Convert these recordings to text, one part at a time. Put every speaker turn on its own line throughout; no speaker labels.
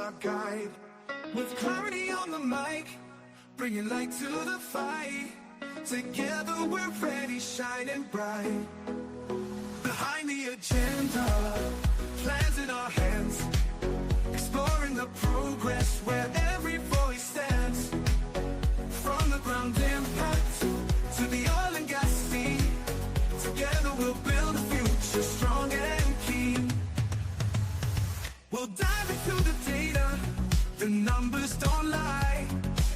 our guide. With clarity on the mic, bringing light to the fight. Together we're ready, shining bright. Behind the agenda, plans in our hands. Exploring the progress where every voice stands. From the ground impact to the oil and gas sea. Together we'll build a future strong and keen. We'll dive into the data, the numbers don't lie.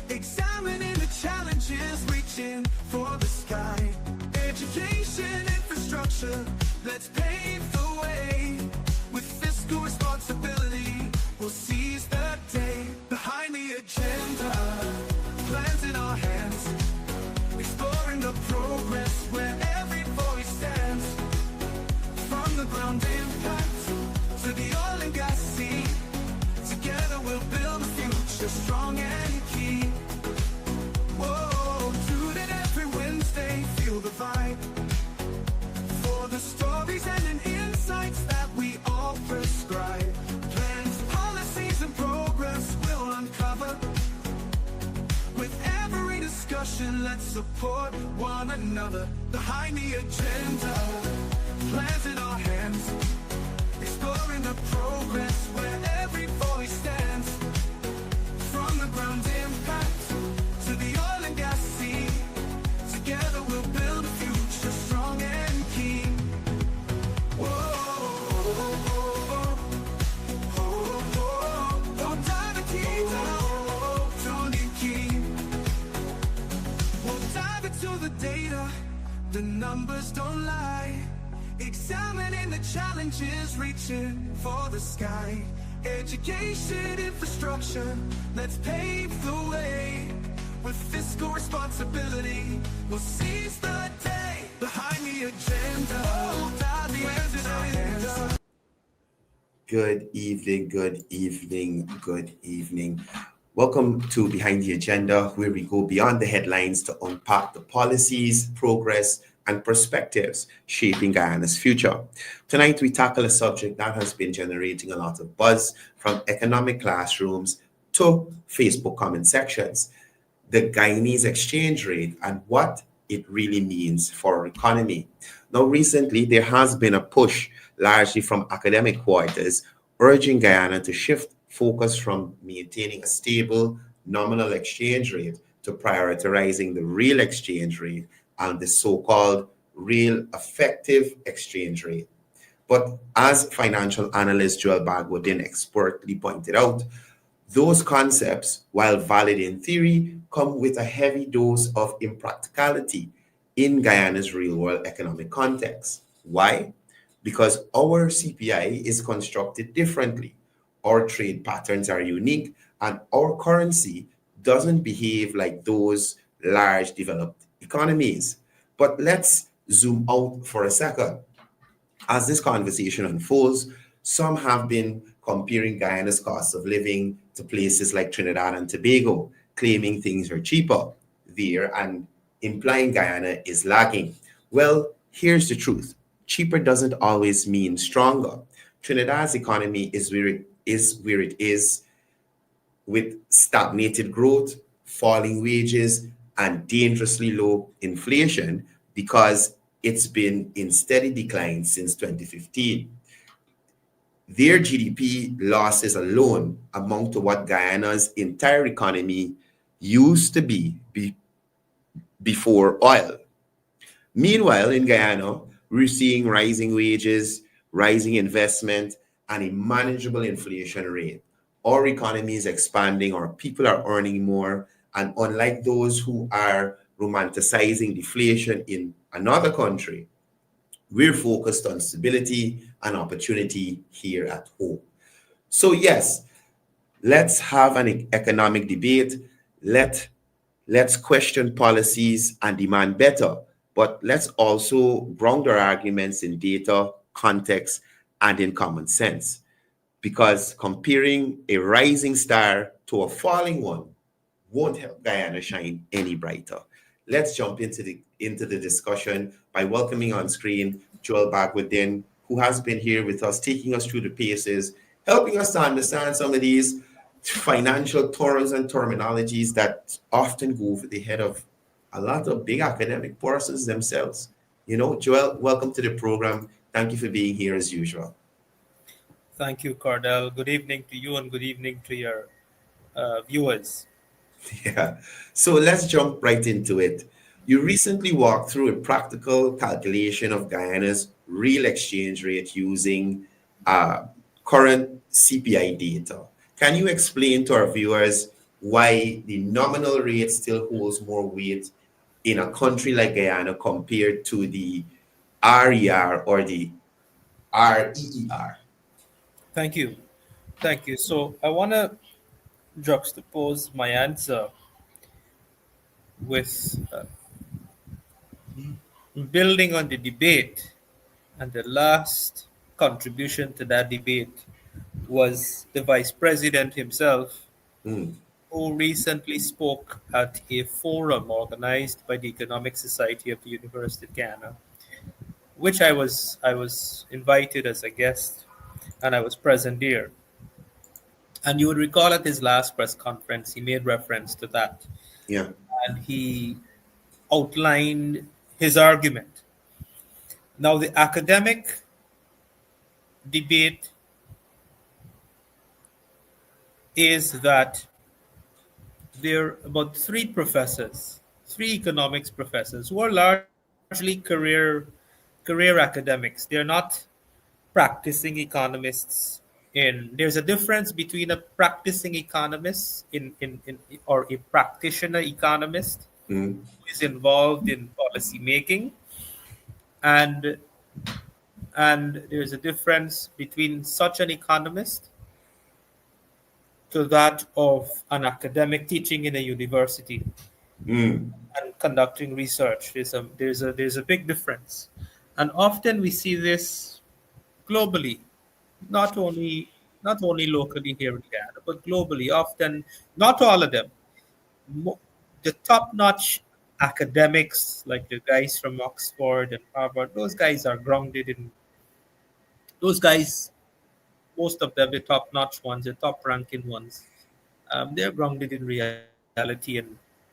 Examining the challenges, reaching for the sky. Education, infrastructure, let's pave the way. With fiscal responsibility, we'll seize the day. Behind the agenda, plans in our hands. Exploring the progress where every voice stands. From the ground impact to the oil and gas sea. Together we'll build a future strong and keen. Whoa, tune in every Wednesday, feel the vibe. For the stories and insights that we all prescribe. Plans, policies and progress we'll uncover. With every discussion, let's support one another. Behind the agenda, plans in our hands. Exploring the progress where every voice stands. From the ground impact to the oil and gas sea. Together we'll build a future strong and keen. Don't dive the key down, Tony Key. We'll dive into the data, the numbers don't lie. Examining the challenges, reaching for the sky. Education, infrastructure, let's pave the way. With fiscal responsibility, we'll seize the day. Behind the agenda, plans in our hands.
Good evening, good evening, good evening. Welcome to Behind the Agenda, where we go beyond the headlines to unpack the policies, progress, and perspectives shaping Guyana's future. Tonight, we tackle a subject that has been generating a lot of buzz, from economic classrooms to Facebook comment sections: the Guyanese exchange rate and what it really means for our economy. Now, recently, there has been a push, largely from academic quarters, urging Guyana to shift focus from maintaining a stable nominal exchange rate to prioritizing the real exchange rate and the so-called real effective exchange rate. But as financial analyst Joel Bagwodin expertly pointed out, those concepts, while valid in theory, come with a heavy dose of impracticality in Guyana's real-world economic context. Why? Because our CPI is constructed differently. Our trade patterns are unique, and our currency doesn't behave like those large developed economies. But let's zoom out for a second. As this conversation unfolds, some have been comparing Guyana's cost of living to places like Trinidad and Tobago, claiming things are cheaper there and implying Guyana is lagging. Well, here's the truth. Cheaper doesn't always mean stronger. Trinidad's economy is where it is, with stagnated growth, falling wages, and dangerously low inflation, because it's been in steady decline since 2015. Their GDP losses alone amount to what Guyana's entire economy used to be before oil. Meanwhile, in Guyana, we're seeing rising wages, rising investment, and a manageable inflation rate. Our economy is expanding, our people are earning more, and unlike those who are romanticizing deflation in another country, we're focused on stability and opportunity here at home. So yes, let's have an economic debate. Let's question policies and demand better, but let's also ground our arguments in data, context, and in common sense. Because comparing a rising star to a falling one won't help Guyana shine any brighter. Let's jump into the discussion by welcoming on screen Joel Bagwodin, who has been here with us, taking us through the paces, helping us to understand some of these financial terms and terminologies that often go over the head of a lot of big academic persons themselves. Joel, welcome to the program. Thank you for being here as usual.
Thank you, Cardell. Good evening to you and good evening to your viewers.
Yeah. So let's jump right into it. You recently walked through a practical calculation of Guyana's real exchange rate using uh, current CPI data. Can you explain to our viewers why the nominal rate still holds more weight in a country like Guyana compared to the RER or the REER?
Thank you. Thank you. So I want to juxtapose my answer with building on the debate, and the last contribution to that debate was the vice president himself,
Mm,
who recently spoke at a forum organized by the Economic Society of the University of Ghana, which I was invited as a guest, and I was present there. And you would recall at his last press conference, he made reference to that,
yeah.
and he outlined his argument. Now, the academic debate is that there are about three economics professors who are largely career academics. They're not practicing economists. In There's a difference between a practicing economist in or a practitioner economist
Mm,
who is involved in policy making, and there's a difference between such an economist to that of an academic teaching in a university
mm,
and conducting research. There's a big difference, and often we see this globally, not only not only locally here in Ghana, but globally. Often, not all of them. Mo- the top-notch academics, like the guys from Oxford and Harvard, those guys are grounded in those guys. Most of them, the top-notch ones, the top-ranking ones, they're grounded in reality,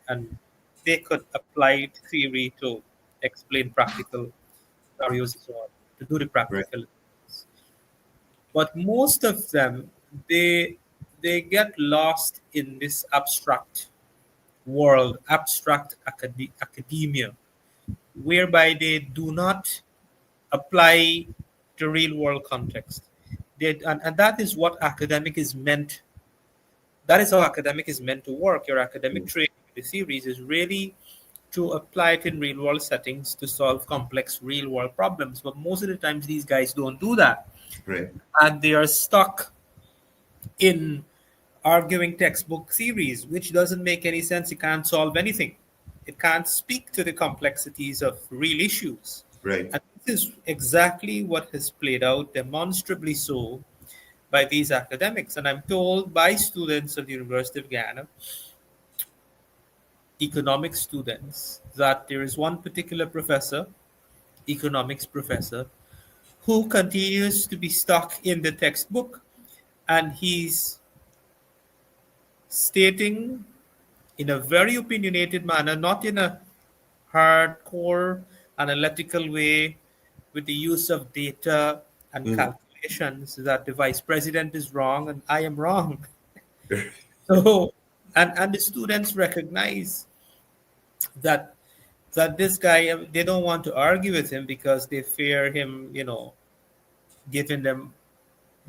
and they could apply theory to explain practical scenarios and so on, to do the
right.
practical. But most of them, they they get lost in this abstract world, abstract academia, whereby they do not apply to real world context. And that is what academic is meant. That is how academic is meant to work. Your academic
Mm,
training, the series, is really to apply it in real world settings to solve complex real world problems. But most of the times, these guys don't do that,
right.
and they are stuck in arguing textbook theories, which doesn't make any sense. It can't solve anything. It can't speak to the complexities of real issues.
Right.
And this is exactly what has played out demonstrably so by these academics. And I'm told by students of the University of Ghana, economics students, that there is one particular professor, economics professor, who continues to be stuck in the textbook, and he's stating in a very opinionated manner, not in a hardcore analytical way with the use of data and
Mm,
calculations, that the vice president is wrong and I am wrong. So, and the students recognize that this guy, they don't want to argue with him because they fear him, giving them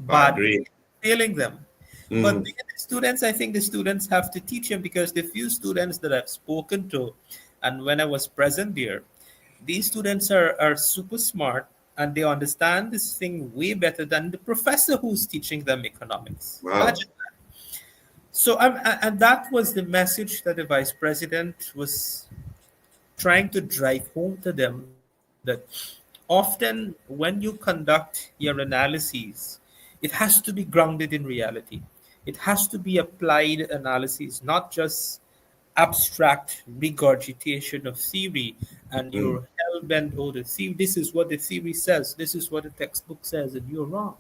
bad
bad,
grade.
failing them. But
Mm,
the students, I think the students have to teach him, because the few students that I've spoken to, and when I was present there, these students are super smart, and they understand this thing way better than the professor who's teaching them economics.
wow.
Imagine. So, and that was the message that the vice president was trying to drive home to them, that often when you conduct your analyses, it has to be grounded in reality. It has to be applied analysis, not just abstract regurgitation of theory, and
Mm,
you're hell bent, oh, the theory, this is what the theory says, this is what the textbook says, and you're wrong.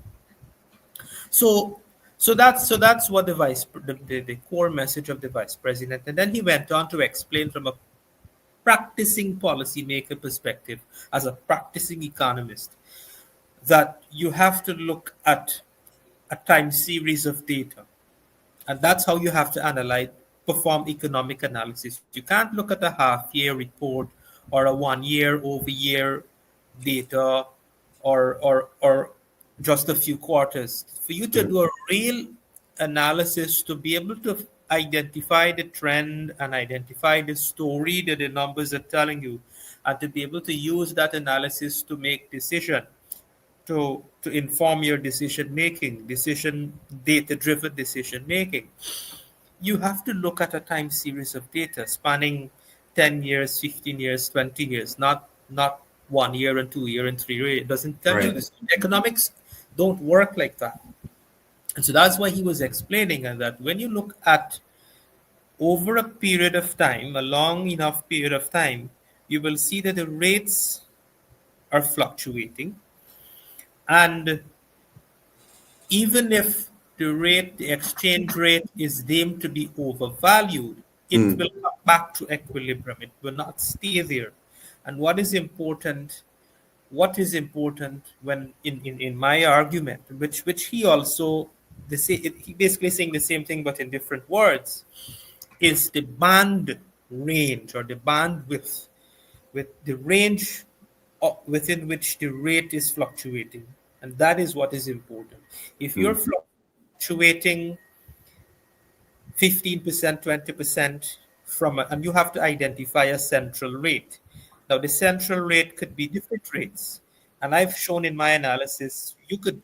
So So that's what the core message of the vice president. And then he went on to explain from a practicing policymaker perspective, as a practicing economist, that you have to look at a time series of data. And that's how you have to analyze, perform economic analysis. You can't look at a half year report or a 1 year over year data, or just a few quarters. For you to
Mm,
do a real analysis, to be able to identify the trend and identify the story that the numbers are telling you, and to be able to use that analysis to make decision, to inform your decision data driven decision making, you have to look at a time series of data spanning 10 years, 15 years, 20 years, not 1 year and 2 year and 3 year. It doesn't tell you
right.
this. Economics don't work like that. And so that's why he was explaining, and that when you look at over a period of time, a long enough period of time, you will see that the rates are fluctuating. And even if the exchange rate is deemed to be overvalued, it
Mm,
will come back to equilibrium. It will not stay there. And what is important when in my argument, which he also, he basically saying the same thing but in different words, is the band range, or the bandwidth, with the range within which the rate is fluctuating. And that is what is important. If you're
mm,
fluctuating 15%, 20% and you have to identify a central rate. Now, the central rate could be different rates. And I've shown in my analysis, you could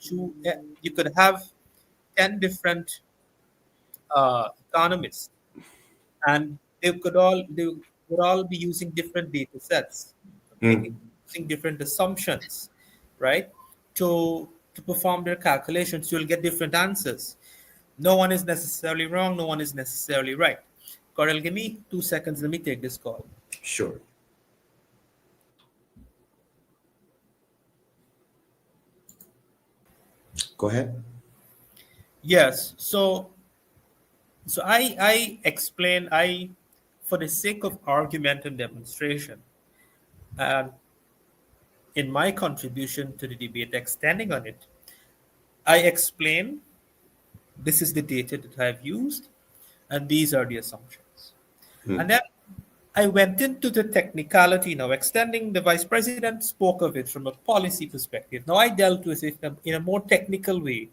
have 10 different economists, and they would all be using different data sets,
mm.
making using different assumptions, right? To perform their calculations, you'll get different answers. No one is necessarily wrong, no one is necessarily right. Corel, give me 2 seconds, let me take this call.
Sure. Go ahead.
Yes, so I explain, for the sake of argument and demonstration, and in my contribution to the debate, extending on it, I explain this is the data that I've used, and these are the assumptions. And
Mm,
then I went into the technicality now, extending. The vice president spoke of it from a policy perspective. Now I dealt with it in a more technical way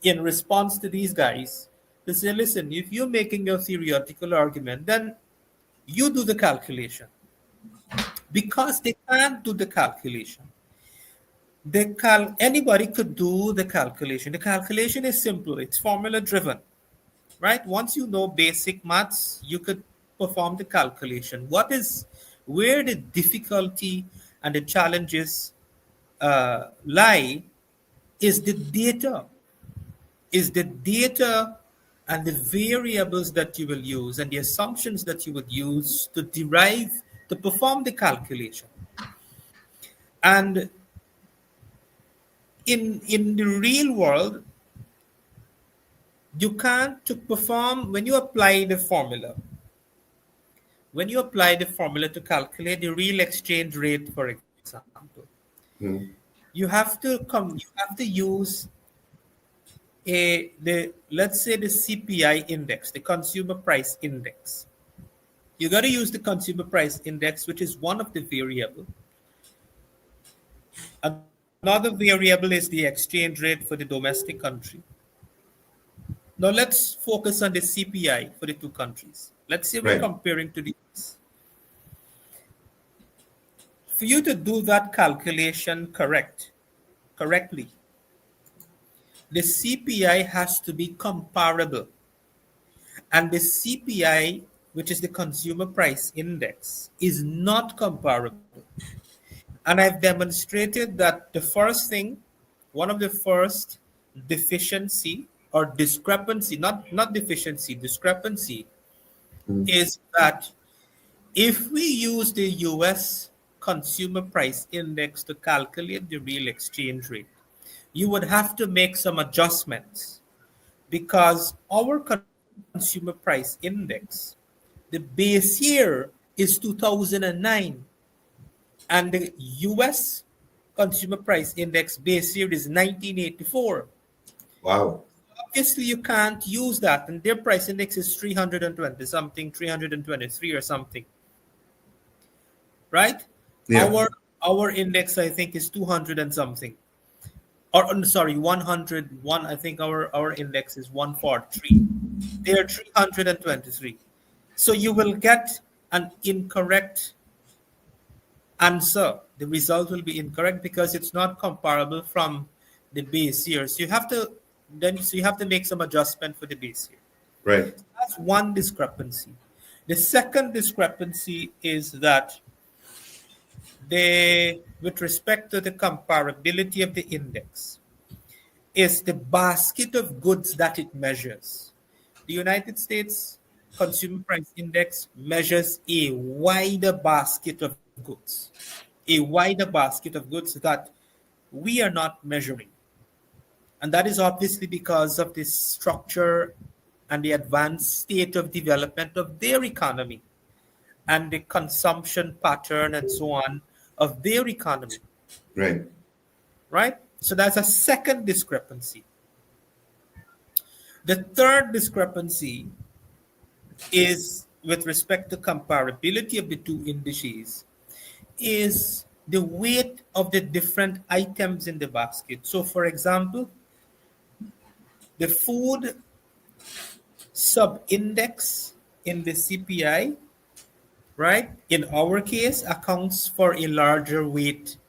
in response to these guys to say, listen, if you're making your theoretical argument, then you do the calculation. Because they can't do the calculation. Anybody could do the calculation. The calculation is simple, it's formula driven, right? Once you know basic maths, you could perform the calculation. Where the difficulty and the challenges lie is the data and the variables that you will use and the assumptions that you would use to perform the calculation. And in the real world, you can't to perform when you apply the formula. When you apply the formula to calculate the real exchange rate, for example,
mm,
you have to use let's say the CPI index, the consumer price index. You got to use the consumer price index, which is one of the variable. Another variable is the exchange rate for the domestic country. Now let's focus on the CPI for the two countries. Let's say we're
right.
comparing to the US. For you to do that calculation correctly, the CPI has to be comparable. And the CPI, which is the consumer price index, is not comparable. And I've demonstrated that one of the first deficiency or discrepancy, not deficiency, discrepancy,
Mm,
is that if we use the US consumer price index to calculate the real exchange rate, you would have to make some adjustments, because our consumer price index, the base year is 2009, and the US consumer price index base year is 1984.
Wow.
Obviously, you can't use that, and their price index is 320 something, 323 or something, right?
Yeah.
Our index, I think, is 200 and something. Or sorry, 101. I think our index is 143. They are 323. So you will get an incorrect answer. The result will be incorrect because it's not comparable from the base year. So you have to make some adjustment for the base year.
Right.
That's one discrepancy. The second discrepancy is that with respect to the comparability of the index, is the basket of goods that it measures. The United States Consumer Price Index measures a wider basket of goods, that we are not measuring. And that is obviously because of the structure and the advanced state of development of their economy and the consumption pattern and so on of their economy,
Right.
right? So that's a second discrepancy. The third discrepancy is with respect to comparability of the two indices is the weight of the different items in the basket. So for example, the food sub-index in the CPI, right, in our case accounts for a larger weighting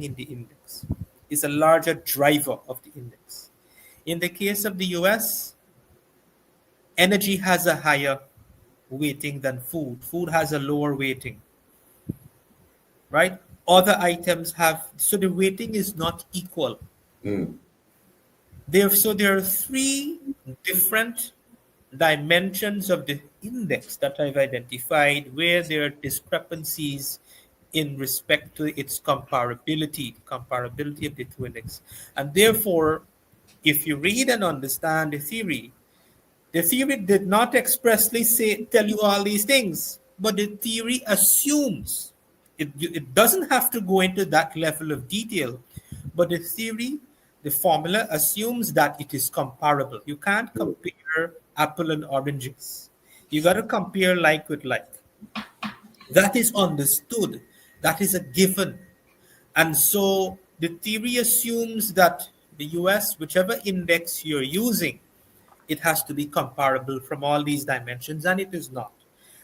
in the index, is a larger driver of the index. In the case of the US, energy has a higher weighting than food. Food has a lower weighting, right? Other items have, so the weighting is not equal.
Mm.
So there are three different dimensions of the index that I've identified where there are discrepancies in respect to its comparability of the two index. And therefore, if you read and understand the theory did not expressly tell you all these things, but the theory assumes it doesn't have to go into that level of detail, but the formula assumes that it is comparable. You can't compare apple and oranges. You got to compare like with like. That is understood. That is a given. And so the theory assumes that the US, whichever index you're using, it has to be comparable from all these dimensions, and it is not.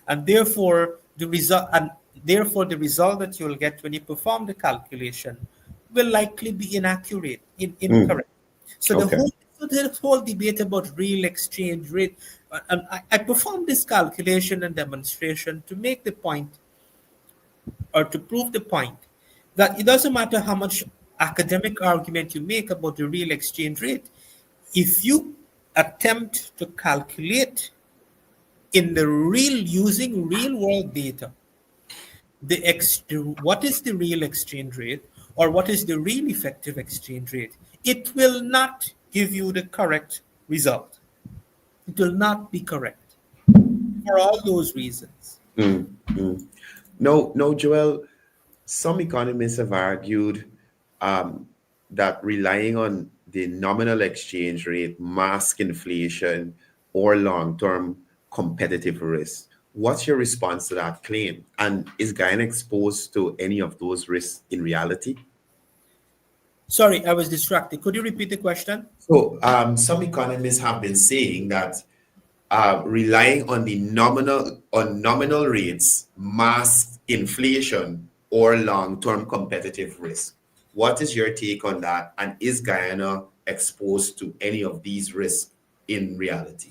And therefore the result that you will get when you perform the calculation will likely be
Mm.
incorrect. So
Okay.
the whole debate about real exchange rate, and I performed this calculation and demonstration to make the point, or to prove the point, that it doesn't matter how much academic argument you make about the real exchange rate. If you attempt to calculate in the real, using real world data, what is the real exchange rate, or what is the real effective exchange rate, it will not give you the correct result. It will not be correct for all those reasons.
Mm. Mm. No, no, Joel. Some economists have argued um, that relying on the nominal exchange rate mask inflation or long-term competitive risk. What's your response to that claim? And is Guyana exposed to any of those risks in reality?
Sorry, I was distracted. Could you repeat the question?
So, some economists have been saying that relying on the nominal rates mask inflation or long-term competitive risk. What is your take on that? And is Guyana exposed to any of these risks in reality?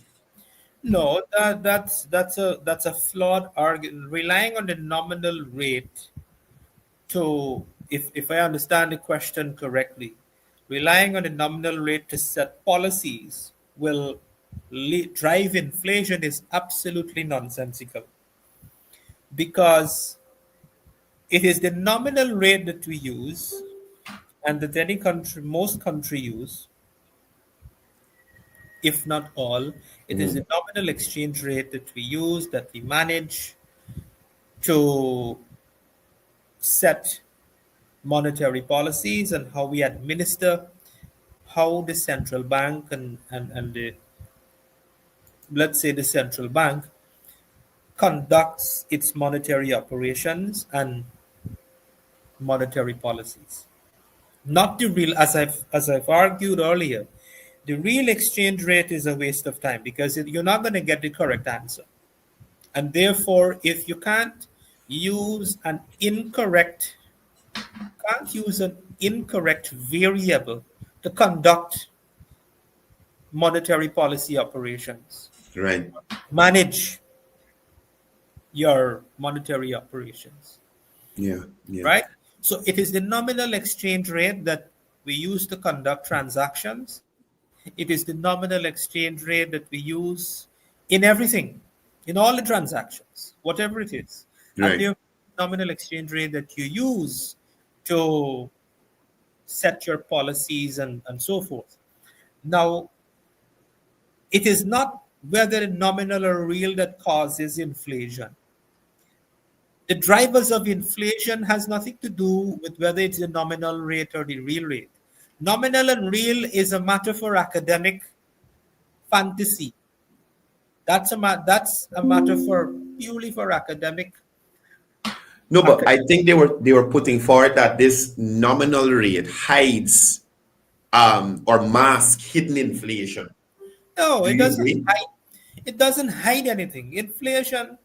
No, that's a flawed argument. Relying on the nominal rate to, if I understand the question correctly, relying on the nominal rate to set policies will drive inflation is absolutely nonsensical, because it is the nominal rate that we use and that any country, most country use, if not all. It is the nominal exchange rate that we use, that we manage to set monetary policies and how we administer, how the central bank and the, let's say, the central bank conducts its monetary operations and monetary policies. Not the real, as I've argued earlier, the real exchange rate is a waste of time because you're not going to get the correct answer. And therefore, if you use an incorrect can't use an incorrect variable to conduct monetary policy operations,
Right.
manage your monetary operations,
Yeah. Yeah.
right? So it is the nominal exchange rate that we use to conduct transactions. It is the nominal exchange rate that we use in everything, in all the transactions, whatever it is. And
Right.
the nominal exchange rate that you use to set your policies and so forth. Now, it is not whether nominal or real that causes inflation. The drivers of inflation has nothing to do with whether it's the nominal rate or the real rate. Nominal and real is a matter for academic fantasy. That's a matter for purely for academic.
No, but
acad-
I think they were putting forward that this nominal rate hides or mask hidden inflation.
no,
Do
it
you
doesn't
agree?
hide. It doesn't hide anything. Inflation.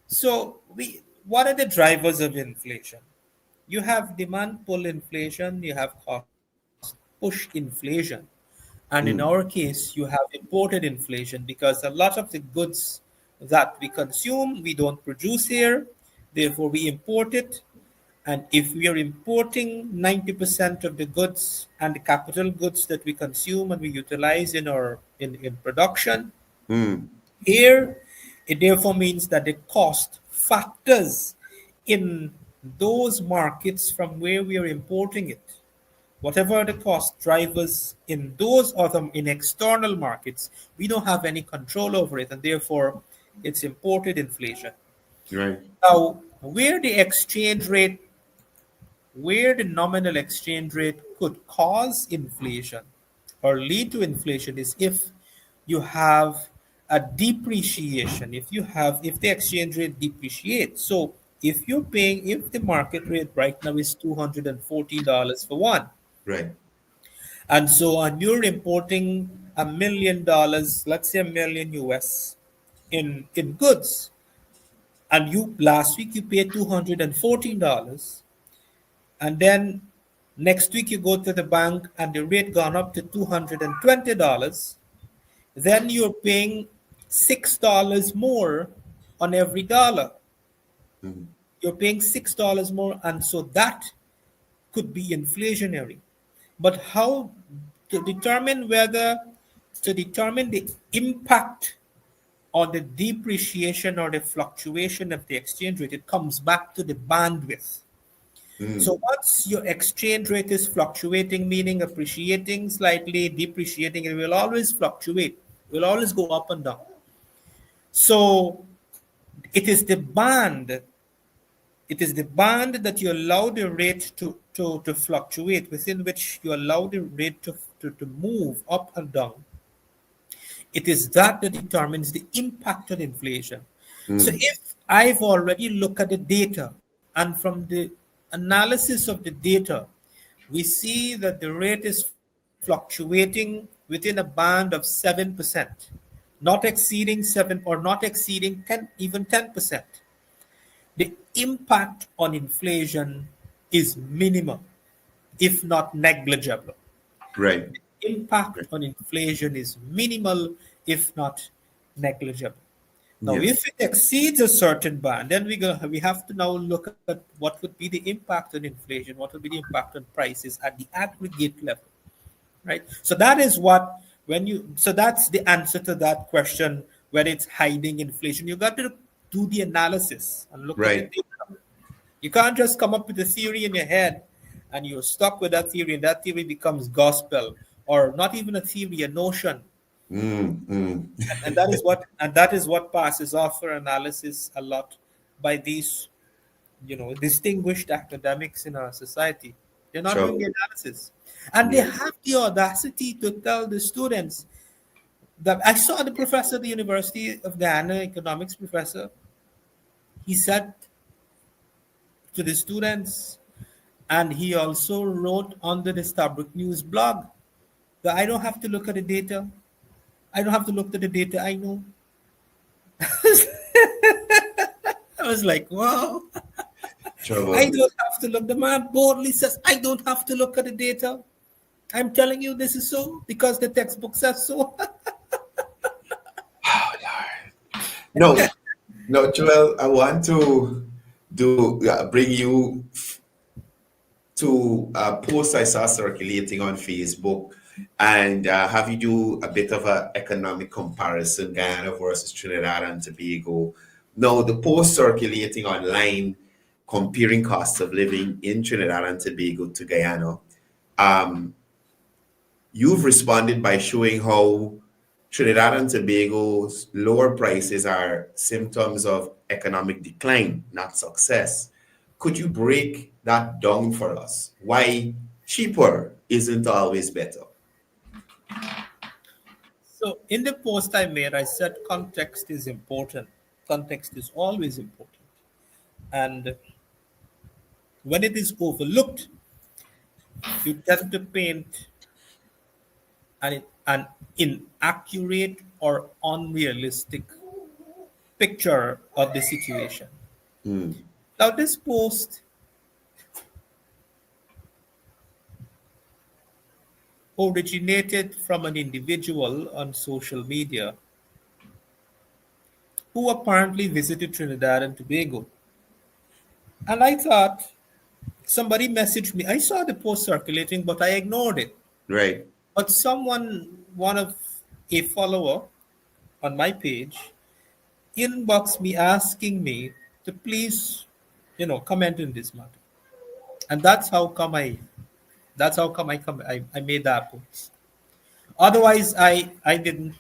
So we what are the drivers of inflation? You have demand pull inflation, you have cost push inflation. And in our
Mm,
case, you have imported inflation because a lot of the goods that we consume, we don't produce here, therefore we import it. And if we are importing 90% of the goods and the capital goods that we consume and we utilize in production,
mm,
here, it therefore means that the cost factors in those markets from where we are importing it. Whatever the cost drivers in those other in external markets, we don't have any control over it, and therefore it's imported inflation.
right.
Now, where the nominal exchange rate could cause inflation or lead to inflation is if you have a depreciation, if the exchange rate depreciates. So if the market rate right now is $214 for one,
Right.
and so and you're importing $1 million, let's say a million US in goods, and you last week you paid $214, and then next week you go to the bank and the rate gone up to $220, then you're paying $6 more on every dollar.
Mm,
You're paying $6 more, and so that could be inflationary. But how to determine whether to determine the impact on the depreciation or the fluctuation of the exchange rate, it comes back to the bandwidth.
mm,
So once your exchange rate is fluctuating, meaning appreciating slightly, depreciating, it will always fluctuate. It will always go up and down. So it is the band, it is the band that you allow the rate to fluctuate, within which you allow the rate to move up and down. It is that determines the impact on inflation. So
mm,
if I've already looked at the data, and from the analysis of the data, we see that the rate is fluctuating within a band of 7%, not exceeding 7 or not exceeding 10, even 10%. The impact on inflation is minimal, if not negligible.
right.
Impact
Right.
on inflation is minimal, if not negligible. Now,
Yeah.
if it exceeds a certain band, then we have to now look at what would be the impact on inflation, what would be the impact on prices at the aggregate level, right? So that is what so that's the answer to that question, whether it's hiding inflation. You got to do the analysis and look at the
Right.
data. You can't just come up with a theory in your head and you're stuck with that theory, and that theory becomes gospel, or not even a theory, a notion.
Mm.
And that is what passes off for analysis a lot by these, distinguished academics in our society. They're not doing
Trouble.
the analysis, and they
Yeah.
have the audacity to tell the students that I saw the professor at the University of Guyana, economics professor. He said to the students, and he also wrote on the Stabrook News blog that I don't have to look at the data. I don't have to look at the data. I know. I was like, wow. I
Trouble.
don't have to look. The man boldly says, I don't have to look at the data. I'm telling you this is so because the textbook says so.
No, no, Joel, I want to bring you to a post I saw circulating on Facebook and have you do a bit of an economic comparison, Guyana versus Trinidad and Tobago. Now, the post circulating online comparing costs of living in Trinidad and Tobago to Guyana, um, you've responded by showing how Trinidad and Tobago's lower prices are symptoms of economic decline, not success. Could you break that down for us? Why cheaper isn't always better?
So in the post I made, I said context is important. Context is always important. And when it is overlooked, you tend to paint an inaccurate or unrealistic picture of the situation.
Mm,
Now, this post originated from an individual on social media who apparently visited Trinidad and Tobago. And I thought somebody messaged me. I saw the post circulating, but I ignored it.
right,
But one of a follower on my page, inboxed me asking me to please, comment in this matter. And that's how come I made that post. Otherwise, I didn't.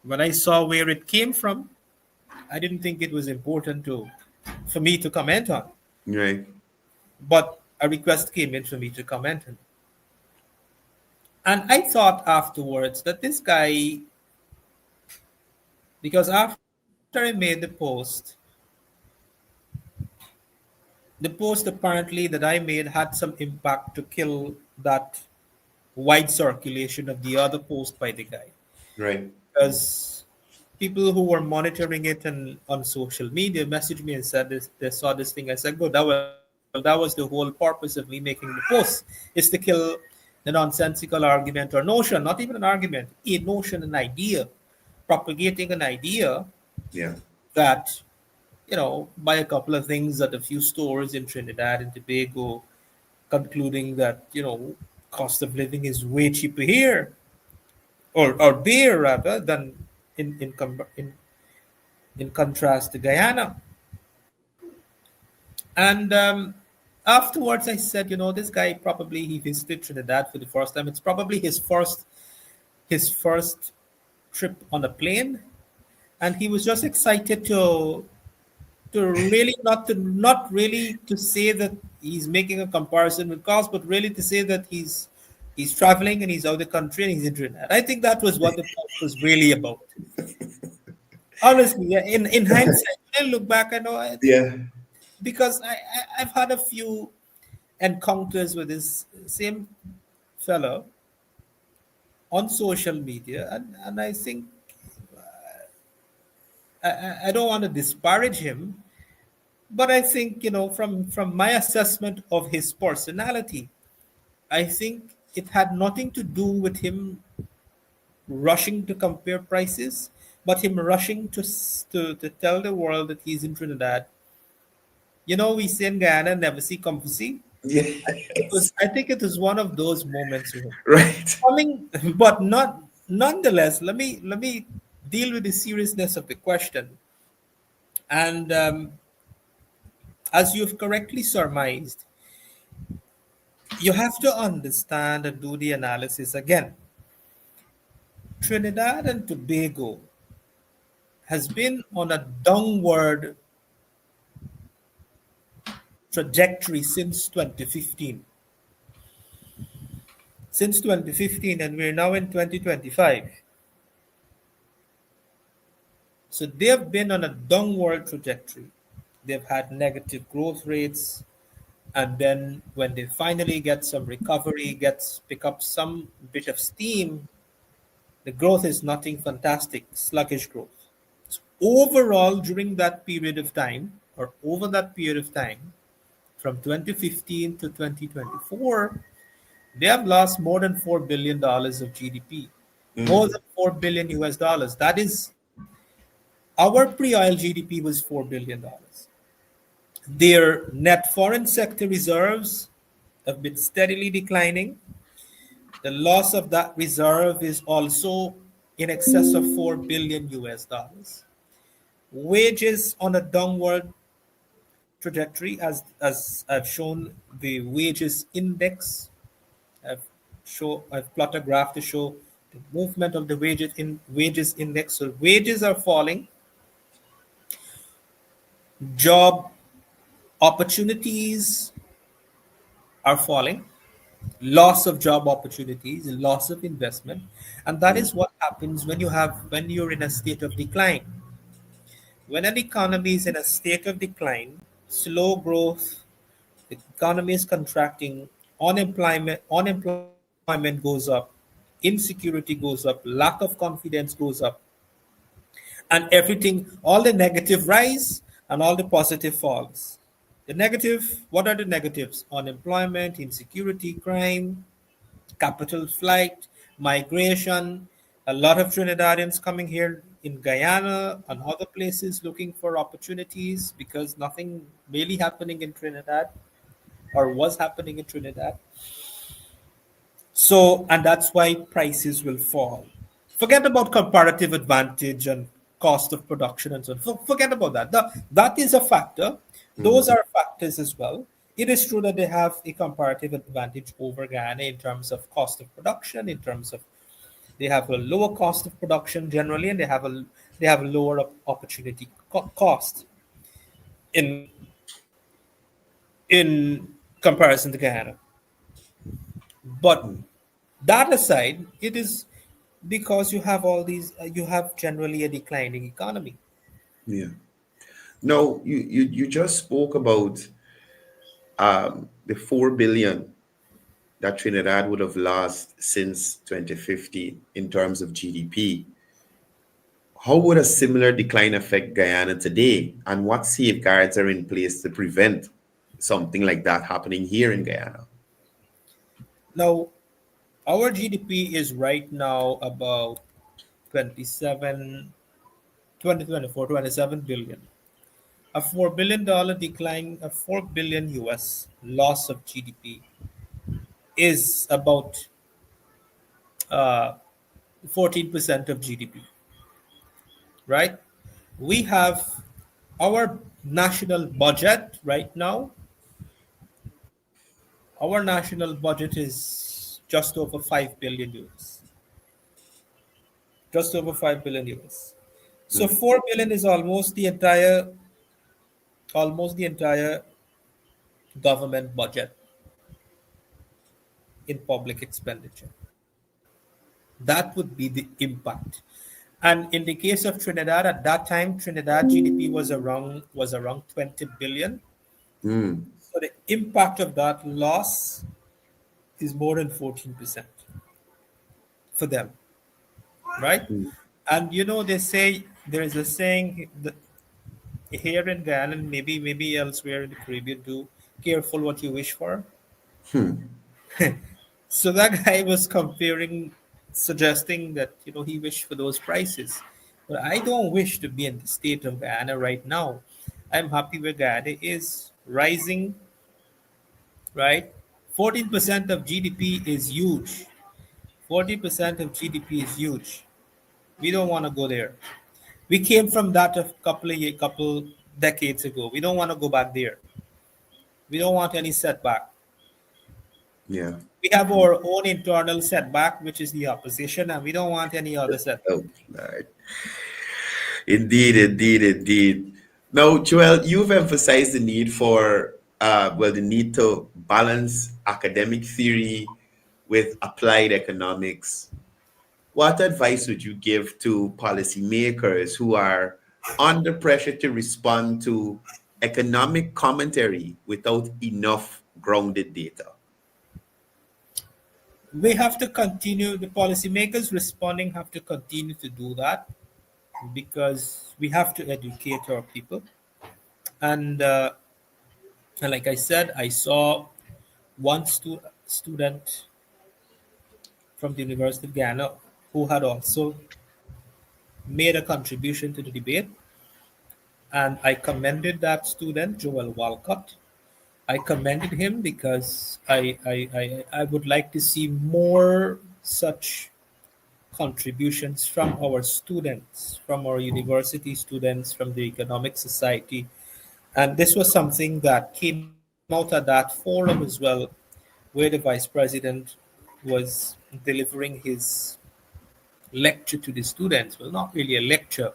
When I saw where it came from, I didn't think it was important for me to comment on.
right.
But a request came in for me to comment on. And I thought afterwards that this guy, because after I made the post apparently that I made had some impact to kill that wide circulation of the other post by the guy.
Right.
Because people who were monitoring it and on social media messaged me and said they saw this thing. I said, good, that was the whole purpose of me making the post, is to kill the nonsensical argument or notion, not even an argument, a notion, an idea, propagating an idea
Yeah.
that, buy a couple of things at a few stores in Trinidad and Tobago, concluding that, cost of living is way cheaper here, or there rather, than in contrast to Guyana. And afterwards, I said, this guy probably he visited Trinidad for the first time. It's probably his first trip on a plane, and he was just excited to really not really to say that he's making a comparison with cost, but really to say that he's traveling and he's out of the country and he's in Trinidad. I think that was what the post was really about. Honestly, yeah, in hindsight, when I look back, I know
Yeah.
because I've had a few encounters with this same fellow on social media, and I think I don't want to disparage him, but I think from my assessment of his personality, I think it had nothing to do with him rushing to compare prices, but him rushing to tell the world that he's in Trinidad. We say in Guyana, never see, come to see.
Yes.
I think it was one of those moments with him.
Right.
Coming, but not nonetheless. Let me deal with the seriousness of the question. And as you've correctly surmised, you have to understand and do the analysis again. Trinidad and Tobago has been on a downward trajectory since 2015. Since 2015, and we're now in 2025. So they've been on a downward trajectory. They've had negative growth rates, and then when they finally get some recovery, gets pick up some bit of steam, the growth is nothing fantastic, sluggish growth. So overall, during that period of time, or over that period of time, from 2015 to 2024, they have lost more than $4 billion of GDP, more
Mm,
than 4 billion US dollars. That is, our pre-oil GDP was $4 billion. Their net foreign sector reserves have been steadily declining. The loss of that reserve is also in excess of 4 billion US dollars. Wages on a downward trajectory, as I've shown the wages index. I've plotted a graph to show the movement of the wages index. So wages are falling, job opportunities are falling, loss of job opportunities, loss of investment, and that
mm,
is what happens when you're in a state of decline. When an economy is in a state of decline, slow growth, the economy is contracting, unemployment goes up, insecurity goes up, lack of confidence goes up, and everything, all the negative rise and all the positive falls. The negative, what are the negatives? Unemployment, insecurity, crime, capital flight, migration, a lot of Trinidadians coming here in Guyana and other places looking for opportunities because nothing really happening in Trinidad or was happening in Trinidad. So, and that's why prices will fall. Forget about comparative advantage and cost of production and so on. Forget about that. That is a factor. Those
mm,
are factors as well. It is true that they have a comparative advantage over Guyana in terms of cost of production, in terms of they have a lower cost of production generally, and they have a lower opportunity cost in comparison to Guyana. But
mm.
that aside, it is because you have generally a declining economy.
Yeah. No, you just spoke about the 4 billion that Trinidad would have lost since 2015 in terms of GDP. How would a similar decline affect Guyana today? And what safeguards are in place to prevent something like that happening here in Guyana?
Now, our GDP is right now about 27, 2024, 27 billion. A $4 billion decline, a 4 billion US loss of GDP is about 14% of GDP, right? We have our national budget right now. Our national budget is just over 5 billion US. Just over 5 billion US. So
Mm,
4 billion is almost the entire government budget in public expenditure. That would be the impact. And in the case of Trinidad, at that time, Trinidad GDP was around 20 billion.
mm,
So the impact of that loss is more than 14% for them, right?
mm.
And they say there is a saying that here in Guyana, and maybe elsewhere in the Caribbean too, careful what you wish for. So that guy was suggesting that he wished for those prices. But I don't wish to be in the state of Guyana right now. I'm happy where Guyana is rising, right? 14% of GDP is huge. 40% of GDP is huge. We don't want to go there. We came from that a couple decades ago. We don't want to go back there. We don't want any setback.
Yeah.
We have our own internal setback, which is the opposition, and we don't want any other setback.
Oh, Lord. Indeed, indeed, indeed. Now, Joel, you've emphasized the need for, the need to balance academic theory with applied economics. What advice would you give to policymakers who are under pressure to respond to economic commentary without enough grounded data?
We have to continue, the policymakers responding have to continue to do that because we have to educate our people. And like I said, I saw one student from the University of Guyana who had also made a contribution to the debate. And I commended that student, Joel Walcott. I commended him because I would like to see more such contributions from our students, from our university students, from the economic society. And this was something that came out at that forum as well, where the vice president was delivering his lecture to the students. Well, not really a lecture.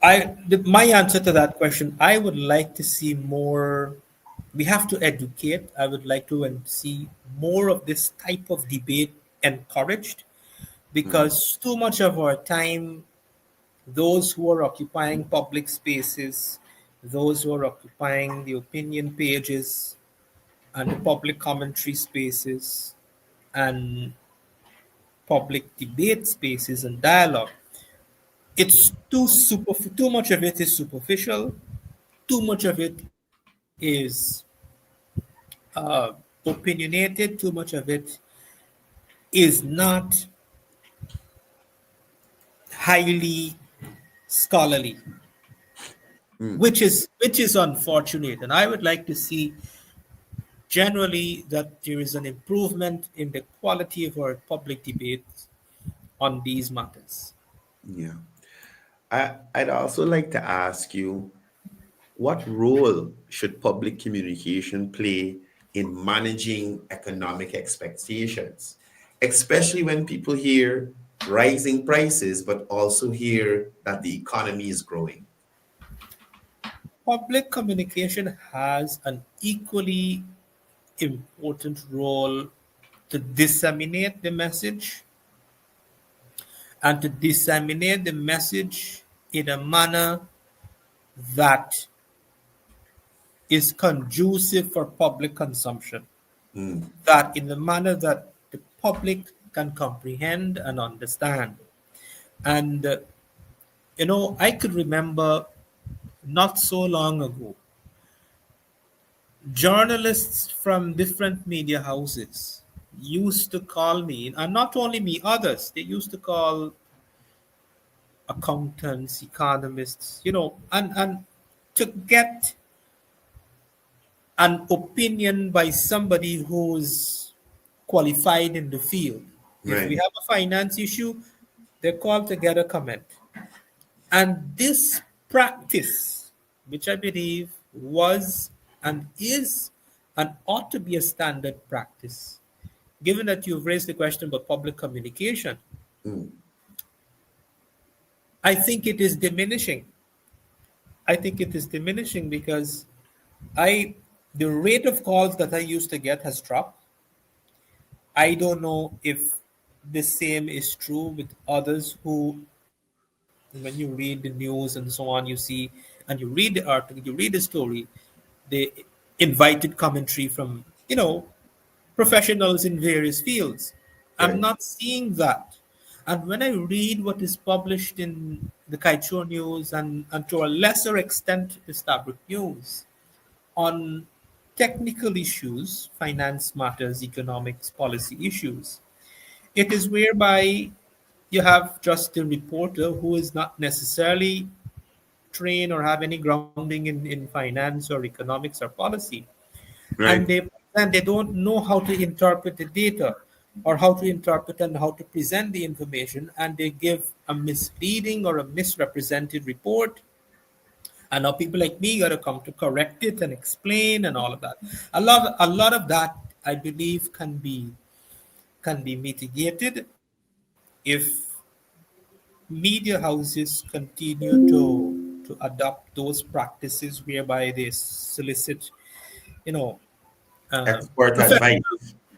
My answer to that question, I would like to see more. We have to educate. I would like to see more of this type of debate encouraged
Mm,
because too much of our time, those who are occupying public spaces, those who are occupying the opinion pages and the public commentary spaces and public debate spaces and dialogue, it's too much of it is superficial, too much of it is opinionated, too much of it is not highly scholarly,
mm,
which is unfortunate. And I would like to see generally that there is an improvement in the quality of our public debates on these matters.
yeah. I'd also like to ask you, what role should public communication play in managing economic expectations, especially when people hear rising prices, but also hear that the economy is growing?
Public communication has an equally important role to disseminate the message and to disseminate the message in a manner that is conducive for public consumption,
Mm,
that in the manner that the public can comprehend and understand. And, I could remember not so long ago, journalists from different media houses used to call me, and not only me, others, they used to call accountants, economists, and to get an opinion by somebody who's qualified in the field. If we
right.
have a finance issue, they're called to get a comment. And this practice, which I believe was and is and ought to be a standard practice, given that you've raised the question about public communication,
Mm,
I think it is diminishing. I think it is diminishing because I the rate of calls that I used to get has dropped. I don't know if the same is true with others who, when you read the news and so on, you see and you read the article, you read the story, the invited commentary from, professionals in various fields. I'm
right.
not seeing that. And when I read what is published in the Kaichur News and to a lesser extent the Stabrook News on technical issues, finance matters, economics, policy issues, it is whereby you have just a reporter who is not necessarily trained or have any grounding in finance or economics or policy. And
Right.
they don't know how to interpret the data or how to interpret and how to present the information, and they give a misleading or a misrepresented report And now people like me got to come to correct it and explain and all of that. A lot of that, I believe, can be mitigated if media houses continue to adopt those practices whereby they solicit, you know,
Expert advice.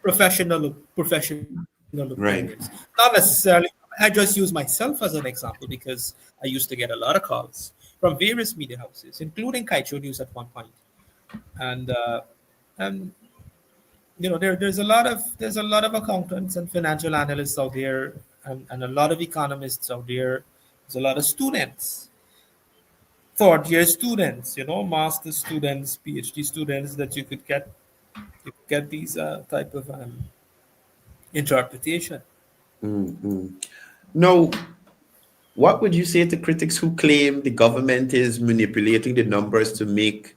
professional opinions.
Right.
Not necessarily. I just use myself as an example because I used to get a lot of calls from various media houses, including Kaicho News at one point, and and there's a lot of accountants and financial analysts out there, and a lot of economists out there. There's a lot of students, third year students, master students, PhD students that you could get these type of interpretation.
Mm-mm. Now, what would you say to critics who claim the government is manipulating the numbers to make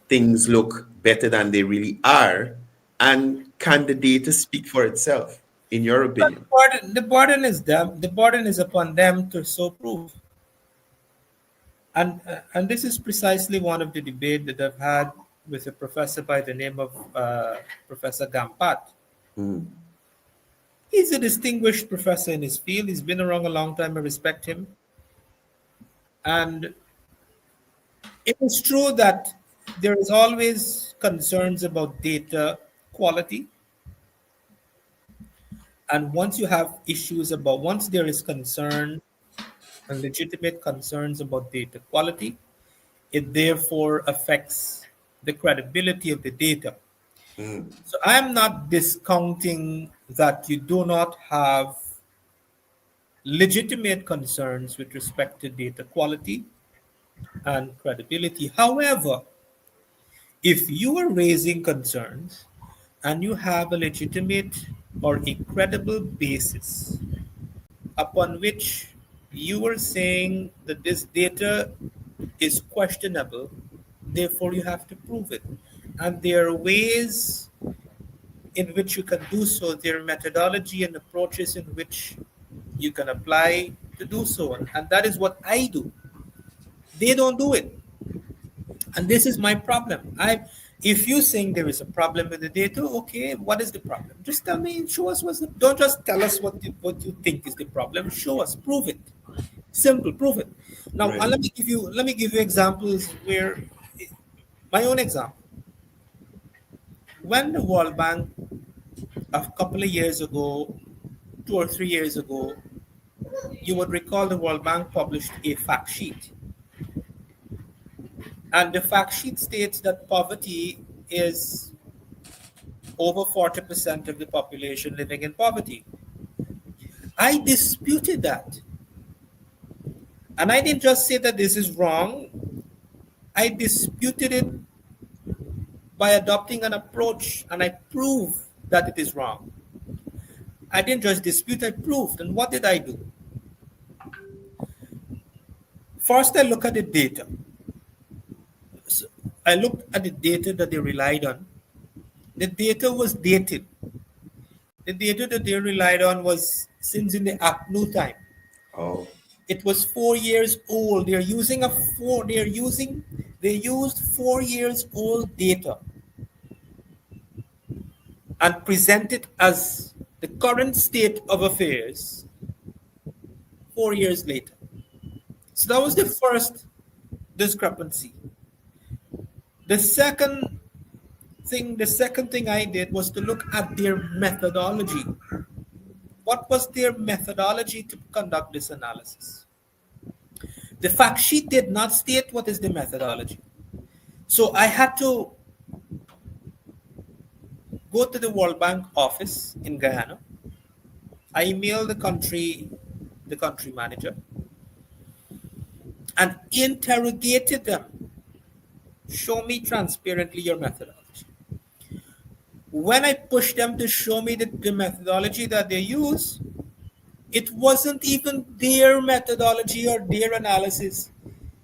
things look better than they really are? And can the data speak for itself, in your
But
opinion?
the burden is them. The burden is upon them to so prove. And this is precisely one of the debate that I've had with a professor by the name of Professor Gampat.
Mm,
He's a distinguished professor in his field. He's been around a long time. I respect him. And it is true that there is always concerns about data quality. And once there is concern and legitimate concerns about data quality, it therefore affects the credibility of the data.
mm,
So I'm not discounting that you do not have legitimate concerns with respect to data quality and credibility. However, if you are raising concerns and you have a legitimate or a credible basis upon which you are saying that this data is questionable, therefore you have to prove it. And there are ways in which you can do so. There are methodology and approaches in which you can apply to do so. And that is what I do. They don't do it. And this is my problem. If you think there is a problem with the data, okay, what is the problem? Just tell me, show us don't just tell us what you think is the problem. Show us, prove it. Simple, prove it. Now,
right.
let me give you examples where my own example. When the World Bank a couple of years ago, 2 or 3 years ago, you would recall the World Bank published a fact sheet. And the fact sheet states that poverty is over 40% of the population living in poverty. I disputed that. And I didn't just say that this is wrong, I disputed it by adopting an approach and I proved that it is wrong. I didn't just dispute, I proved. And what did I do? First, I look at the data. So I looked at the data that they relied on. The data was dated. The data that they relied on was since in the ACNU time.
Oh,
It was 4 years old. They used 4 years old data and presented as the current state of affairs 4 years later. So that was discrepancy. The second thing I did was to look at their methodology. What was their methodology to conduct this analysis? The fact sheet did not state what is the methodology. So I had to go to the World Bank office in Guyana. I emailed the country manager, and interrogated them. Show me transparently your methodology. When I pushed them to show me the methodology that they use, it wasn't even their methodology or their analysis.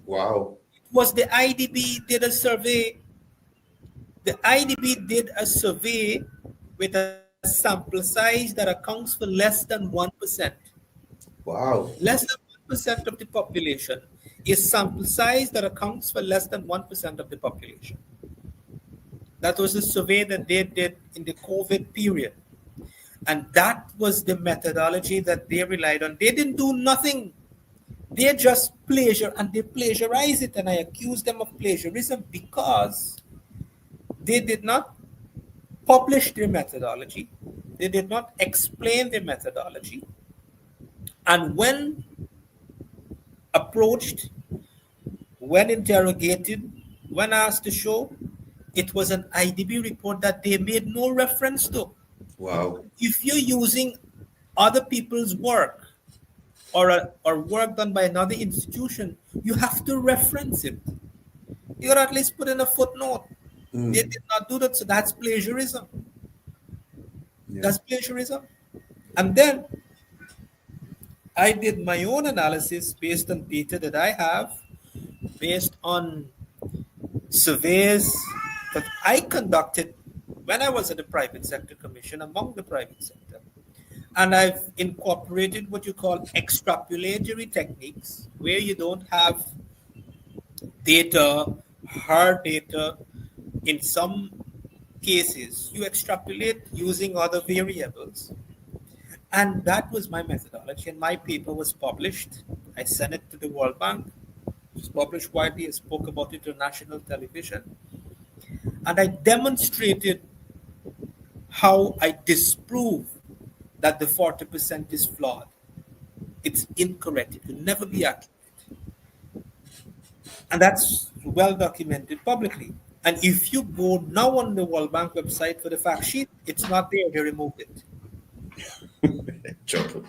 wow.
It was the IDB did a survey. The IDB did a survey with a sample size that accounts for less than 1%.
Wow.
Less than 1% of the population, a sample size that accounts for less than 1% of the population. That was the survey that they did in the COVID period. And that was the methodology that they relied on. They didn't do nothing. They just pleasure and they plagiarize it. And I accuse them of plagiarism because they did not publish their methodology. They did not explain their methodology. And when approached, when interrogated, when asked to show, it was an IDB report that they made no reference to.
Wow.
If you're using other people's work or work done by another institution, you have to reference it. You gotta at least put in a footnote. They did not do that, so that's plagiarism.
Yeah.
That's plagiarism. And then I did my own analysis based on data that I have, based on surveys that I conducted when I was at the private sector commission among the private sector. And I've incorporated what you call extrapolatory techniques, where you don't have data, hard data. In some cases, you extrapolate using other variables. And that was my methodology. And my paper was published. I sent it to the World Bank. It was published widely. I spoke about it on national television. And I demonstrated how I disprove that the 40% is flawed. It's incorrect. It will never be accurate. And that's well documented publicly. And if you go now on the World Bank website for the fact sheet, it's not there. They removed it.
Joel.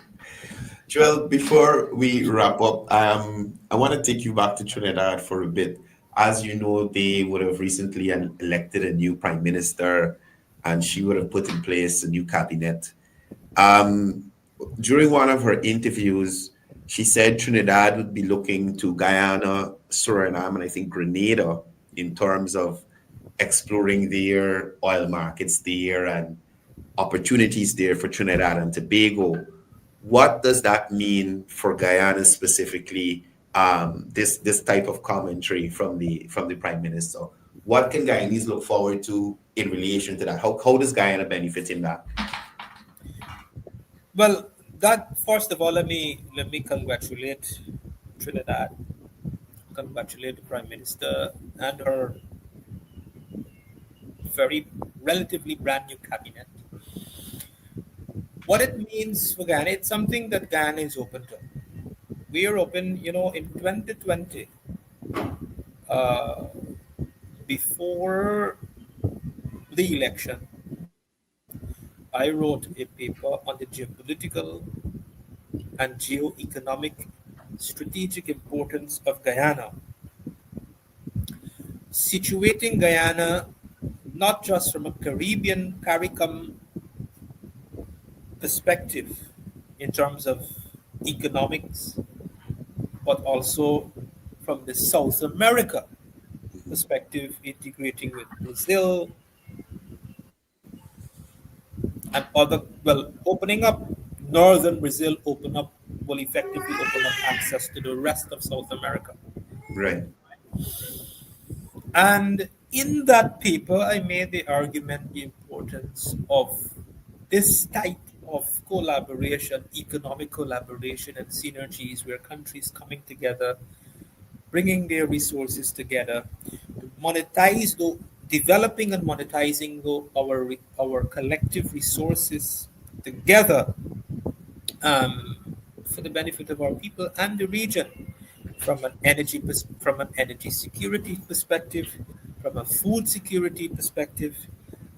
Joel, before we wrap up, I want to take you back to Trinidad for a bit. As you know, they would have recently elected a new prime minister, and she would have put in place a new cabinet. During one of her interviews, she said Trinidad would be looking to Guyana, Suriname, and I think Grenada in terms of exploring their oil markets there and opportunities there for Trinidad and Tobago. What does that mean for Guyana specifically? This type of commentary from the Prime Minister. What can Guyanese look forward to in relation to that? How does Guyana benefit in that?
Well, that first of all, let me congratulate Trinidad, congratulate the Prime Minister and her very relatively brand new cabinet. What it means for Guyana, it's something that Guyana is open to. We are open, in 2020, before the election, I wrote a paper on the geopolitical and geo-economic strategic importance of Guyana, situating Guyana not just from a Caribbean CARICOM perspective in terms of economics, but also from the South America perspective, integrating with Brazil and other, opening up northern Brazil, will effectively open up access to the rest of South America.
Right.
And in that paper, I made the argument the importance of this type of collaboration, economic collaboration and synergies where countries coming together, bringing their resources together to monetize, developing and monetizing our collective resources together for the benefit of our people and the region, from an energy security perspective, from a food security perspective,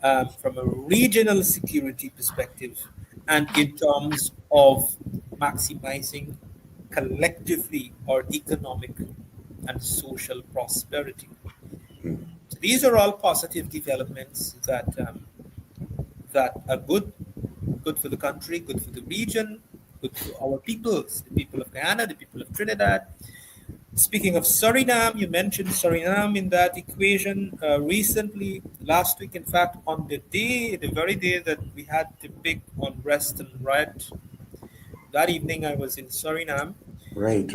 from a regional security perspective, and in terms of maximizing collectively our economic and social prosperity. So these are all positive developments that are good for the country, good for the region, good for our peoples, the people of Guyana, the people of Trinidad. Speaking of Suriname, you mentioned Suriname in that equation. Recently, last week, in fact, on the very day that we had the big unrest and riot, that evening I was in Suriname.
Right.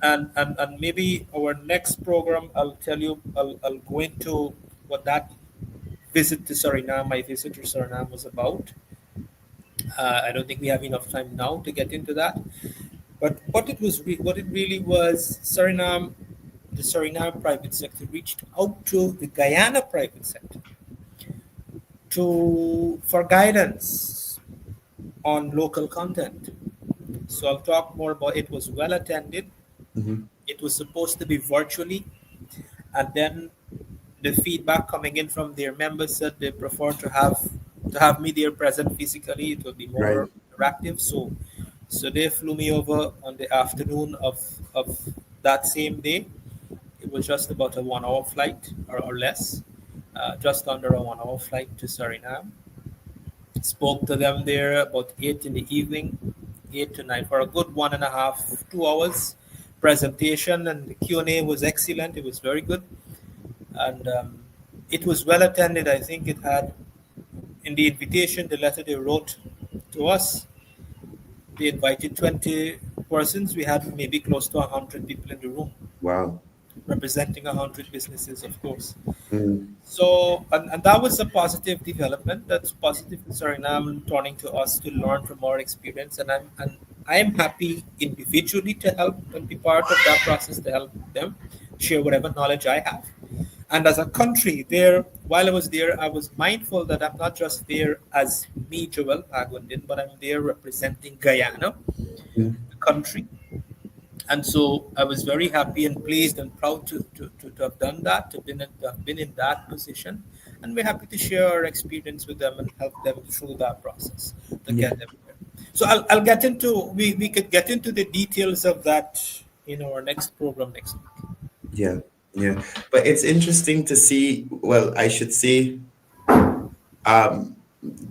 And maybe our next program, I'll tell you, I'll go into what that visit to Suriname, my visit to Suriname was about. I don't think we have enough time now to get into that. But what it really was, Suriname, the Suriname private sector reached out to the Guyana private sector to for guidance on local content. So I'll talk more about it. Was well attended.
Hmm.
It was supposed to be virtually, and then the feedback coming in from their members said they prefer to have me there present physically. It will be
Right.
more interactive. So they flew me over on the afternoon of that same day. It was just about a 1 hour flight or less, just under a 1 hour flight to Suriname. Spoke to them there about 8 in the evening, 8 to 9 for a good 1.5, 2 hours presentation, and the Q&A was excellent. It was very good, and it was well attended. I think it had in the invitation, the letter they wrote to us, they invited 20 persons. We had maybe close to 100 people in the room,
Wow.
representing 100 businesses, of course.
Mm.
So, and that was a positive development. That's positive in Suriname, turning to us to learn from our experience. And I am happy individually to help and be part of that process to help them share whatever knowledge I have. And as a country, there, while I was there, I was mindful that I'm not just there as me, Joel Agwandin, but I'm there representing Guyana,
Mm.
the country. And so I was very happy and pleased and proud to have done that, to have been in that position. And we're happy to share our experience with them and help them through that process to
Yeah.
get them there. So I'll get into, we could get into the details of that in our next program next week.
Yeah. Yeah. But it's interesting to see. Well, I should say, um,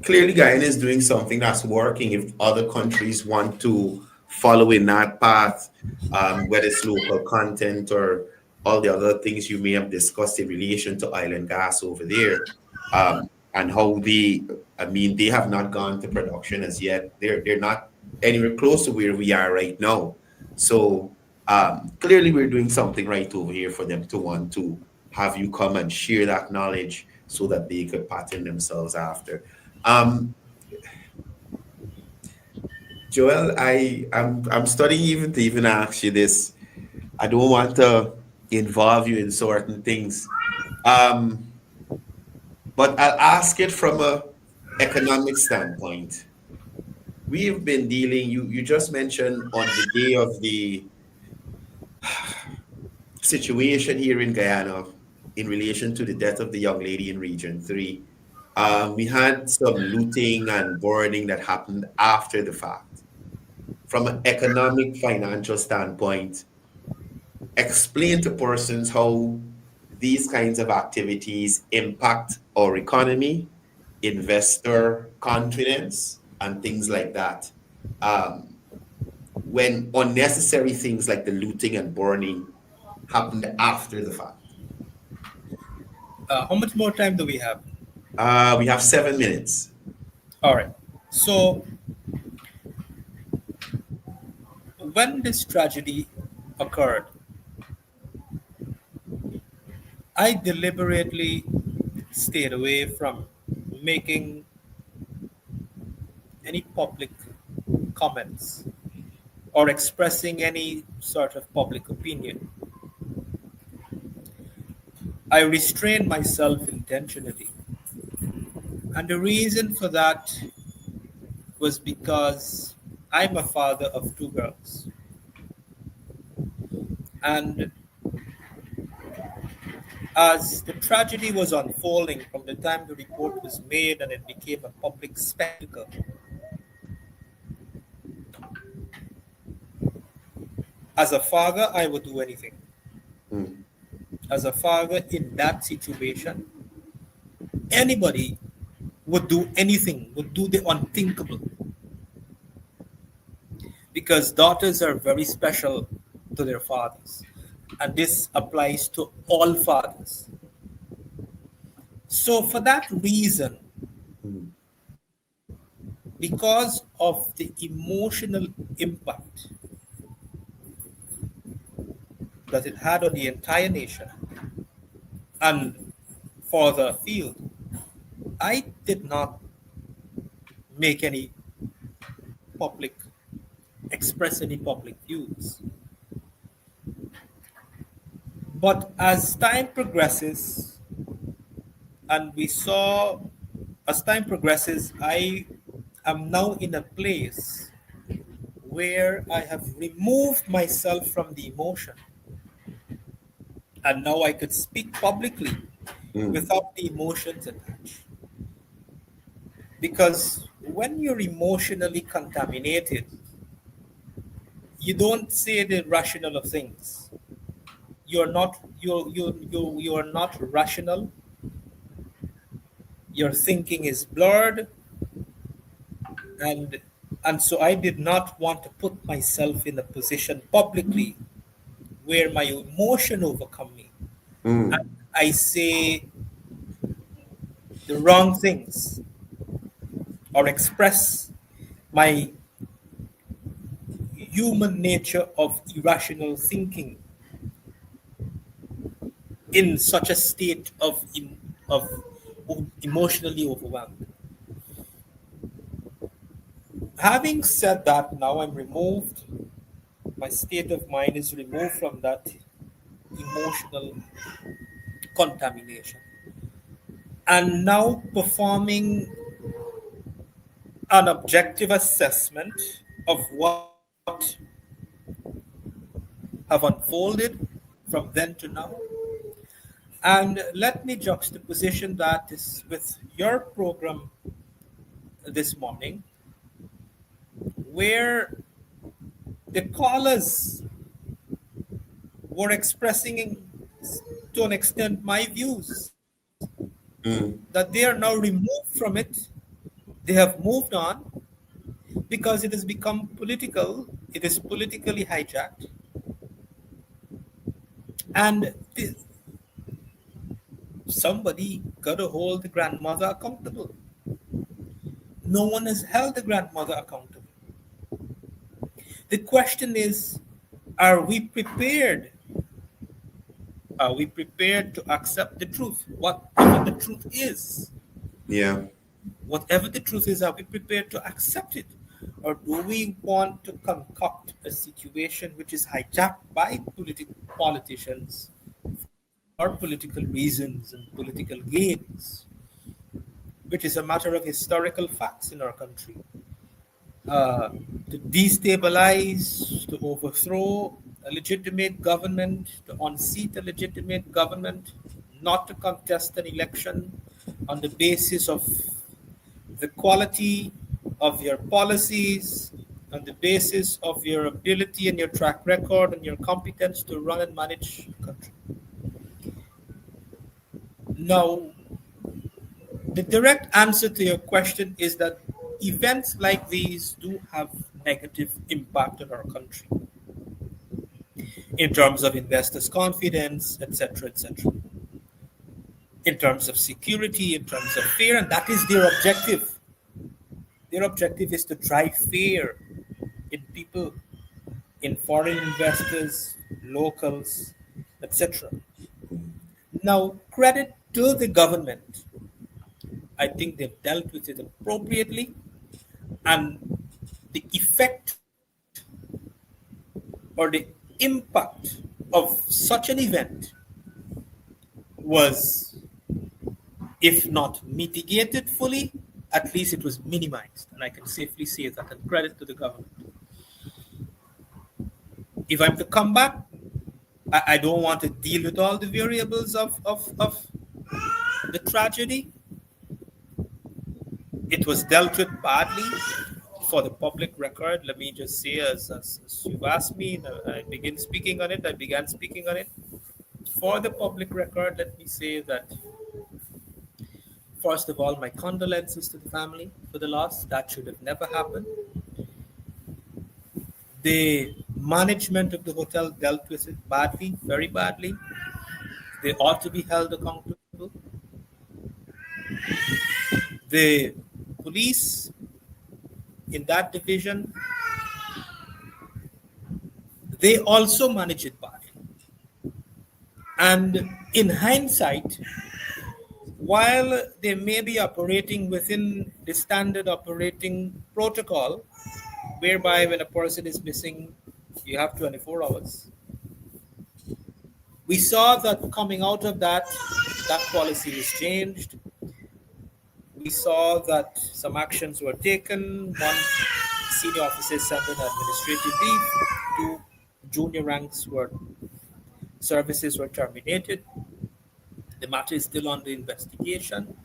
clearly Guyana is doing something that's working. If other countries want to follow in that path, whether it's local content or all the other things you may have discussed in relation to oil and gas over there, and how I mean, they have not gone to production as yet. They're not anywhere close to where we are right now. So clearly, we're doing something right over here for them to want to have you come and share that knowledge so that they could pattern themselves after. Um, Joel, I'm studying even to even ask you this. I don't want to involve you in certain things, um, but I'll ask it from a economic standpoint. We've been dealing. You just mentioned on the day of the situation here in Guyana in relation to the death of the young lady in Region 3. We had some looting and burning that happened after the fact. From an economic, financial standpoint, explain to persons how these kinds of activities impact our economy, investor confidence, and things like that. Um, when unnecessary things like the looting and burning happened after the fact.
How much more time do we have?
We have 7 minutes.
All right. So when this tragedy occurred, I deliberately stayed away from making any public comments or expressing any sort of public opinion. I restrained myself intentionally. And the reason for that was because I'm a father of two girls. And as the tragedy was unfolding from the time the report was made and it became a public spectacle, as a father, I would do anything.
Mm.
As a father in that situation, anybody would do anything, would do the unthinkable, because daughters are very special to their fathers. And this applies to all fathers. So, for that reason,
Mm.
because of the emotional impact that it had on the entire nation and for the field, I did not make any public, express any public views. But as time progresses, and we saw, as time progresses, I am now in a place where I have removed myself from the emotion. And now I could speak publicly
Mm.
without the emotions attached. Because when you're emotionally contaminated, you don't say the rational of things. You're not rational. Your thinking is blurred, and and so I did not want to put myself in a position publicly where my emotion overcome me. And
Mm.
I say the wrong things or express my human nature of irrational thinking in such a state of emotionally overwhelmed. Having said that, now I'm removed. My state of mind is removed from that emotional contamination, and now performing an objective assessment of what have unfolded from then to now. And let me juxtaposition that is with your program this morning, where the callers were expressing, to an extent, my views
Mm.
that they are now removed from it. They have moved on because it has become political. It is politically hijacked. And somebody got to hold the grandmother accountable. No one has held the grandmother accountable. The question is, are we prepared? Are we prepared to accept the truth? Whatever the truth is,
Yeah.
whatever the truth is, are we prepared to accept it? Or do we want to concoct a situation which is hijacked by politicians for political reasons and political gains, which is a matter of historical facts in our country? uh, to destabilize, to overthrow a legitimate government, to unseat a legitimate government, not to contest an election on the basis of the quality of your policies, on the basis of your ability and your track record and your competence to run and manage a country. Now, the direct answer to your question is that events like these do have negative impact on our country in terms of investors' confidence, etc., etc., in terms of security, in terms of fear, and that is their objective. Their objective is to drive fear in people, in foreign investors, locals, etc. Now, credit to the government. I think they've dealt with it appropriately, and the effect or the impact of such an event was, if not mitigated fully, at least it was minimized. And I can safely say that, and credit to the government. If I'm to come back, I don't want to deal with all the variables of the tragedy. It was dealt with badly. For the public record, let me just say, as you've asked me, I began speaking on it. For the public record, let me say that, first of all, my condolences to the family for the loss. That should have never happened. The management of the hotel dealt with it badly, very badly. They ought to be held accountable. The police in that division, they also manage it badly. And in hindsight, while they may be operating within the standard operating protocol, whereby when a person is missing, you have 24 hours. We saw that coming out of that, that policy was changed. We saw that some actions were taken. One senior officer sent an administrative leave. Two junior ranks were services were terminated. The matter is still under investigation.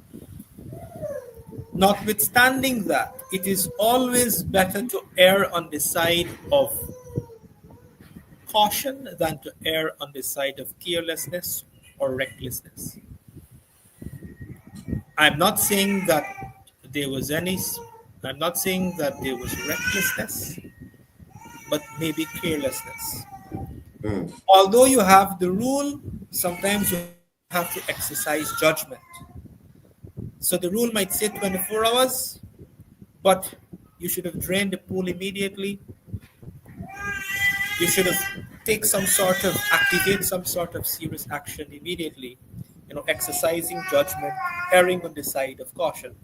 Notwithstanding that, it is always better to err on the side of caution than to err on the side of carelessness or recklessness. I'm not saying that there was any, I'm not saying that there was recklessness, but maybe carelessness.
Mm.
Although you have the rule, sometimes you have to exercise judgment. So the rule might say 24 hours, but you should have drained the pool immediately. You should have activate some sort of serious action immediately. Exercising judgment, erring on the side of caution.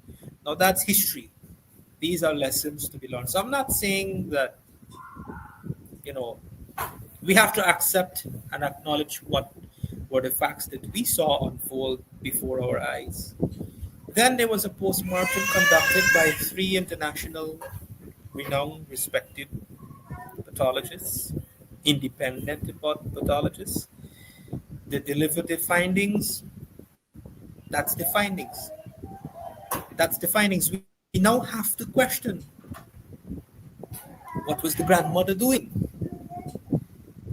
Now that's history. These are lessons to be learned. So I'm not saying that, you know, we have to accept and acknowledge what were the facts that we saw unfold before our eyes. Then there was a post-mortem conducted by three international renowned, respected pathologists, independent pathologists. They delivered the findings. That's the findings. That's the findings. We now have to question, what was the grandmother doing?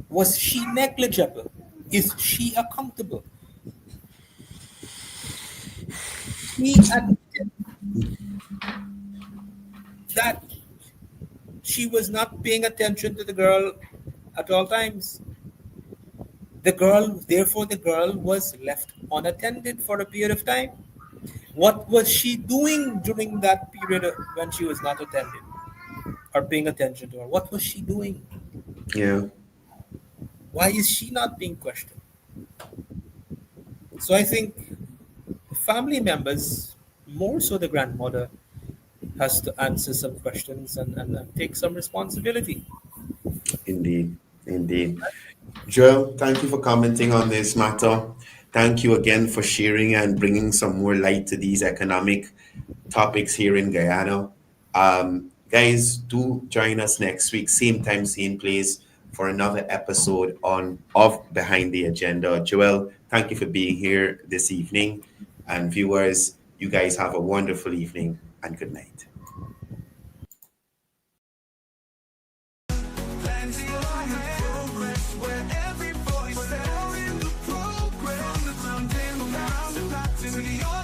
Was she negligible? Is she accountable? She admitted that she was not paying attention to the girl at all times. Therefore, the girl was left unattended for a period of time. What was she doing during that period when she was not attended or paying attention to her? What was she doing?
Yeah.
Why is she not being questioned? So I think family members, more so the grandmother, has to answer some questions and take some responsibility.
Indeed. Indeed. Joel, thank you for commenting on this matter. Thank you again for sharing and bringing some more light to these economic topics here in Guyana. Guys, do join us next week, same time, same place, for another episode on of Behind the Agenda. Joel, thank you for being here this evening. And viewers, you guys have a wonderful evening and good night.
Plenty of progress where every voice tells in the program. From the mountain around the to the